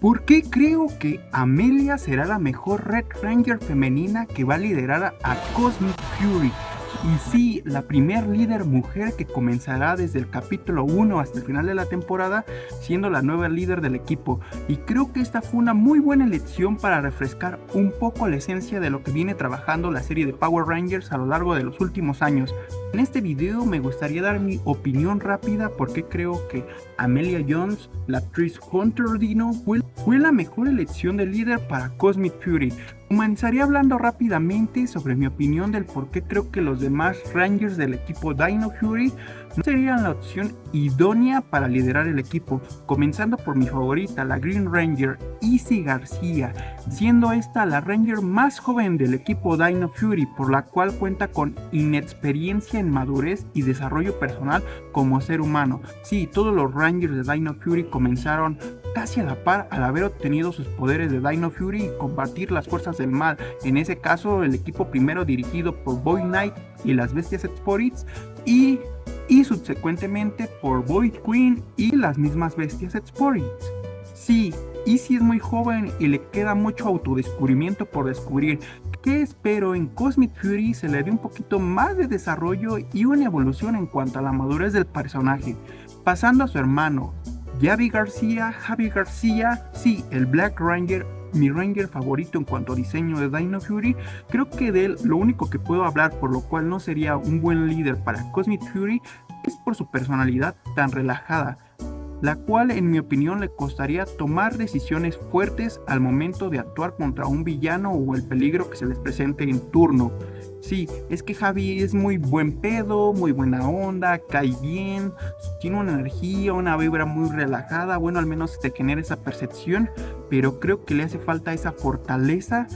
¿Por qué creo que Amelia será la mejor Red Ranger femenina que va a liderar a Cosmic Fury? Y sí, la primer líder mujer que comenzará desde el capítulo 1 hasta el final de la temporada, siendo la nueva líder del equipo. Y creo que esta fue una muy buena elección para refrescar un poco la esencia de lo que viene trabajando la serie de Power Rangers a lo largo de los últimos años. En este video me gustaría dar mi opinión rápida porque creo que Amelia Jones, la actriz Hunter Dino, fue la mejor elección de líder para Cosmic Fury. Comenzaría hablando rápidamente sobre mi opinión del por qué creo que los demás Rangers del equipo Dino Fury no serían la opción idónea para liderar el equipo, comenzando por mi favorita, la Green Ranger, Izzy García, siendo esta la Ranger más joven del equipo Dino Fury, por la cual cuenta con inexperiencia en madurez y desarrollo personal como ser humano. Sí, todos los Rangers de Dino Fury comenzaron casi a la par al haber obtenido sus poderes de Dino Fury y combatir las fuerzas del mal. En ese caso, el equipo primero dirigido por Boy Knight y las Bestias Spirits y subsecuentemente por Void Queen y las mismas Bestias Spirits. Sí, Izzy es muy joven y le queda mucho autodescubrimiento por descubrir. Que espero en Cosmic Fury se le dé un poquito más de desarrollo y una evolución en cuanto a la madurez del personaje, pasando a su hermano Javi García, sí, el Black Ranger, mi Ranger favorito en cuanto a diseño de Dino Fury. Creo que de él lo único que puedo hablar, por lo cual no sería un buen líder para Cosmic Fury, es por su personalidad tan relajada, la cual en mi opinión le costaría tomar decisiones fuertes al momento de actuar contra un villano o el peligro que se les presente en turno. Sí, es que Javi es muy buen pedo, muy buena onda, cae bien, tiene una energía, una vibra muy relajada, bueno, al menos te genera esa percepción, pero creo que le hace falta esa fortaleza,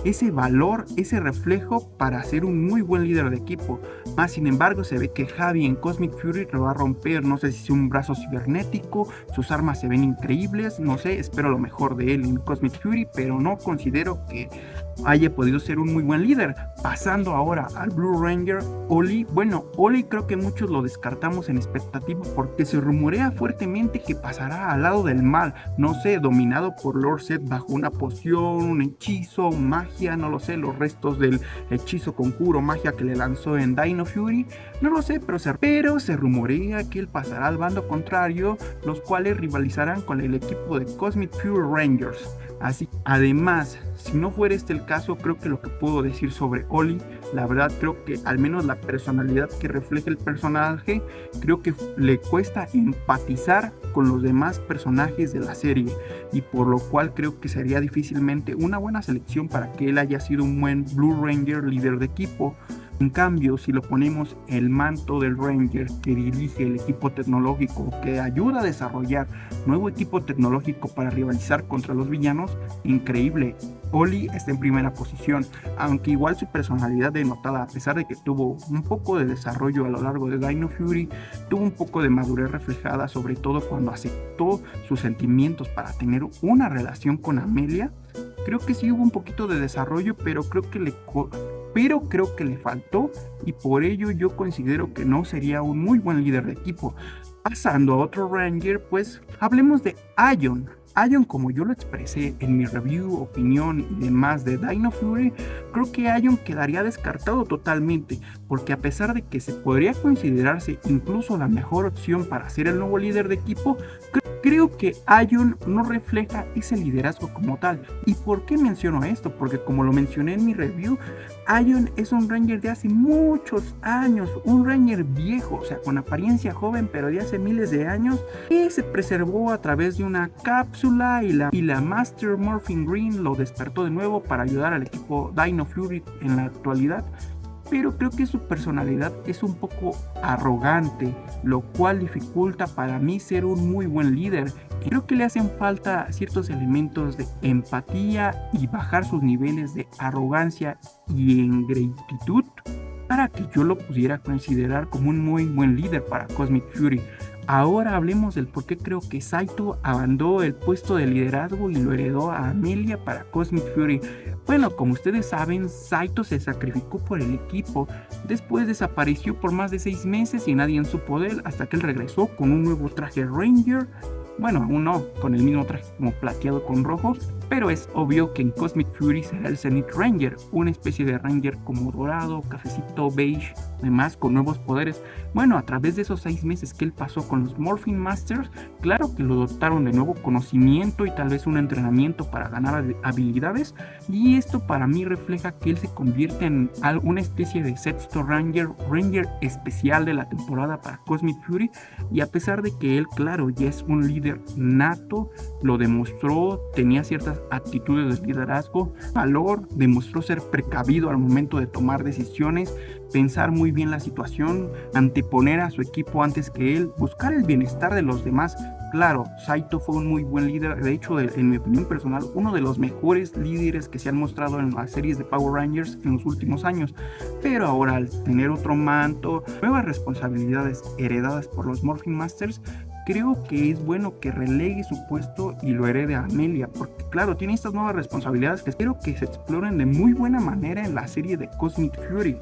ese valor, ese reflejo para ser un muy buen líder de equipo. Más sin embargo, se ve que Javi en Cosmic Fury lo va a romper. No sé si es un brazo cibernético, sus armas se ven increíbles, no sé, espero lo mejor de él en Cosmic Fury, pero no considero que haya podido ser un muy buen líder. Pasando ahora al Blue Ranger, Oli. Bueno, Oli creo que muchos lo descartamos en expectativa porque se rumorea fuertemente que pasará al lado del mal, no sé, dominado por Lord Zed bajo una poción, un hechizo, magia, no lo sé, los restos del hechizo, conjuro, magia que le lanzó en Dino Fury, no lo sé, pero se rumorea que él pasará al bando contrario, los cuales rivalizarán con el equipo de Cosmic Fury Rangers. Así, además, si no fuera este el caso, creo que lo que puedo decir sobre Oli, la verdad creo que al menos la personalidad que refleja el personaje, creo que le cuesta empatizar con los demás personajes de la serie, y por lo cual creo que sería difícilmente una buena selección para que él haya sido un buen Blue Ranger líder de equipo. En cambio, si lo ponemos el manto del Ranger que dirige el equipo tecnológico, que ayuda a desarrollar nuevo equipo tecnológico para rivalizar contra los villanos, increíble. Oli está en primera posición, aunque igual su personalidad denotada, a pesar de que tuvo un poco de desarrollo a lo largo de Dino Fury, tuvo un poco de madurez reflejada, sobre todo cuando aceptó sus sentimientos para tener una relación con Amelia. Creo que sí hubo un poquito de desarrollo, pero creo que le faltó, y por ello yo considero que no sería un muy buen líder de equipo. Pasando a otro Ranger, pues hablemos de Aiyon. Aiyon, como yo lo expresé en mi review, opinión y demás de Dino Fury, creo que Aiyon quedaría descartado totalmente, porque a pesar de que se podría considerarse incluso la mejor opción para ser el nuevo líder de equipo, creo que Aiyon no refleja ese liderazgo como tal. ¿Y por qué menciono esto? Porque como lo mencioné en mi review, Aiyon es un Ranger de hace muchos años, un Ranger viejo, o sea, con apariencia joven, pero de hace miles de años, que se preservó a través de una cápsula y la Master Morphing Green lo despertó de nuevo para ayudar al equipo Dino Fury en la actualidad. Pero creo que su personalidad es un poco arrogante, lo cual dificulta para mí ser un muy buen líder. Creo que le hacen falta ciertos elementos de empatía y bajar sus niveles de arrogancia y ingratitud para que yo lo pudiera considerar como un muy buen líder para Cosmic Fury. Ahora hablemos del por qué creo que Saito abandonó el puesto de liderazgo y lo heredó a Amelia para Cosmic Fury. Bueno, como ustedes saben, Saito se sacrificó por el equipo, después desapareció por más de 6 meses y nadie supo de él hasta que él regresó con un nuevo traje Ranger Bueno, aún no, con el mismo traje como plateado con rojo, pero es obvio que en Cosmic Fury será el Zenith Ranger, una especie de Ranger como dorado, cafecito, beige, además con nuevos poderes. Bueno, a través de esos 6 meses que él pasó con los Morphin Masters, claro que lo dotaron de nuevo conocimiento y tal vez un entrenamiento para ganar habilidades, y esto para mí refleja que él se convierte en una especie de sexto Ranger especial de la temporada para Cosmic Fury, y a pesar de que él, claro, ya es un líder nato, lo demostró, tenía ciertas actitudes de liderazgo, valor, demostró ser precavido al momento de tomar decisiones, pensar muy bien la situación, anteponer a su equipo antes que él, buscar el bienestar de los demás. Claro, Saito fue un muy buen líder, de hecho, en mi opinión personal, uno de los mejores líderes que se han mostrado en las series de Power Rangers en los últimos años, pero ahora al tener otro manto, nuevas responsabilidades heredadas por los Morphin Masters, creo que es bueno que relegue su puesto y lo herede a Amelia, porque claro, tiene estas nuevas responsabilidades que espero que se exploren de muy buena manera en la serie de Cosmic Fury.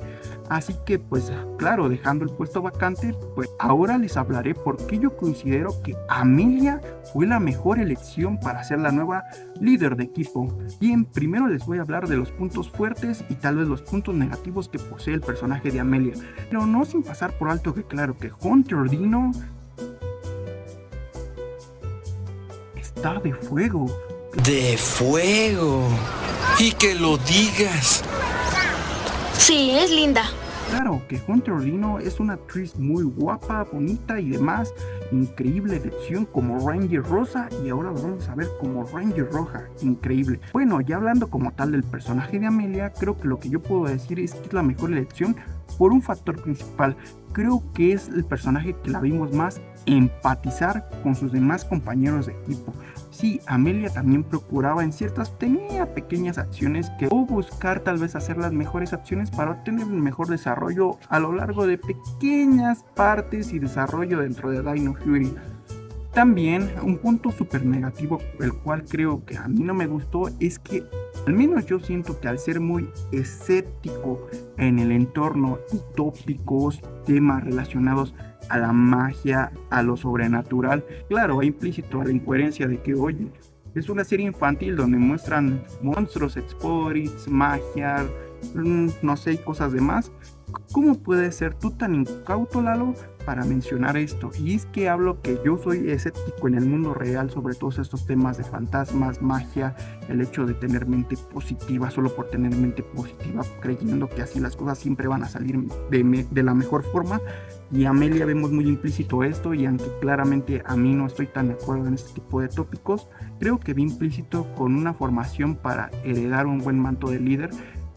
Así que pues claro, dejando el puesto vacante, pues ahora les hablaré por qué yo considero que Amelia fue la mejor elección para ser la nueva líder de equipo. Bien, primero les voy a hablar de los puntos fuertes y tal vez los puntos negativos que posee el personaje de Amelia, pero no sin pasar por alto que claro que Hunter Dino está de fuego. De fuego. Y que lo digas. Sí, es linda. Claro que Hunter Dino es una actriz muy guapa, bonita y demás. Increíble elección como Ranger Rosa y ahora lo vamos a ver como Ranger Roja. Increíble. Bueno, ya hablando como tal del personaje de Amelia, creo que lo que yo puedo decir es que es la mejor elección por un factor principal. Creo que es el personaje que la vimos más empatizar con sus demás compañeros de equipo. Sí, Amelia también procuraba tenía pequeñas acciones que o buscar tal vez hacer las mejores acciones para obtener un mejor desarrollo a lo largo de pequeñas partes y desarrollo dentro de Dino Fury. También un punto súper negativo, el cual creo que a mí no me gustó, es que al menos yo siento que al ser muy escéptico en el entorno y tópicos, temas relacionados a la magia, a lo sobrenatural, claro, va implícito a la incoherencia de que, oye, es una serie infantil donde muestran monstruos, spirits, magia, no sé, cosas demás. ¿Cómo puedes ser tú tan incauto, Lalo, para mencionar esto? Y es que hablo que yo soy escéptico en el mundo real sobre todos estos temas de fantasmas, magia, el hecho de tener mente positiva solo por tener mente positiva, creyendo que así las cosas siempre van a salir de la mejor forma. Y Amelia vemos muy implícito esto, y aunque claramente a mí no estoy tan de acuerdo en este tipo de tópicos, creo que vi implícito con una formación para heredar un buen manto de líder,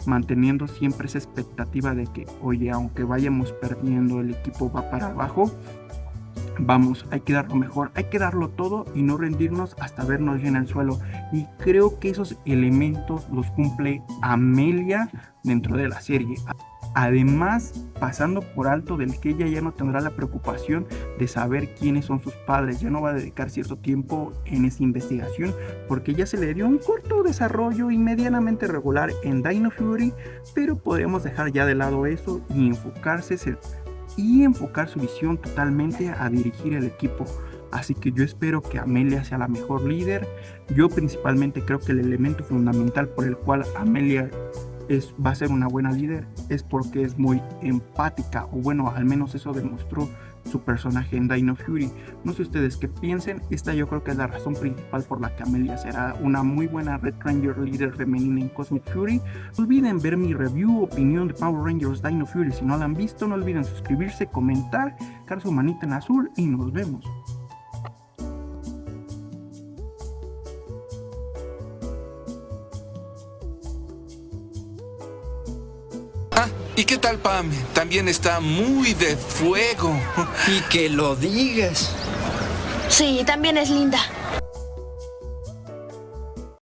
manteniendo siempre esa expectativa de que, oye, aunque vayamos perdiendo, el equipo va para abajo, vamos, hay que dar lo mejor, hay que darlo todo y no rendirnos hasta vernos ya en el suelo. Y creo que esos elementos los cumple Amelia dentro de la serie. Además, pasando por alto del que ella ya no tendrá la preocupación de saber quiénes son sus padres, ya no va a dedicar cierto tiempo en esa investigación, porque ya se le dio un corto desarrollo y medianamente regular en Dino Fury, pero podemos dejar ya de lado eso y enfocar su visión totalmente a dirigir el equipo. Así que yo espero que Amelia sea la mejor líder. Yo principalmente creo que el elemento fundamental por el cual Amelia va a ser una buena líder es porque es muy empática, o bueno, al menos eso demostró su personaje en Dino Fury. No sé ustedes qué piensen, esta yo creo que es la razón principal por la que Amelia será una muy buena Red Ranger líder femenina en Cosmic Fury. No olviden ver mi review, opinión de Power Rangers Dino Fury. Si no la han visto, no olviden suscribirse, comentar, dejar su manita en azul y nos vemos. ¿Y qué tal Pam? También está muy de fuego. Y que lo digas. Sí, también es linda.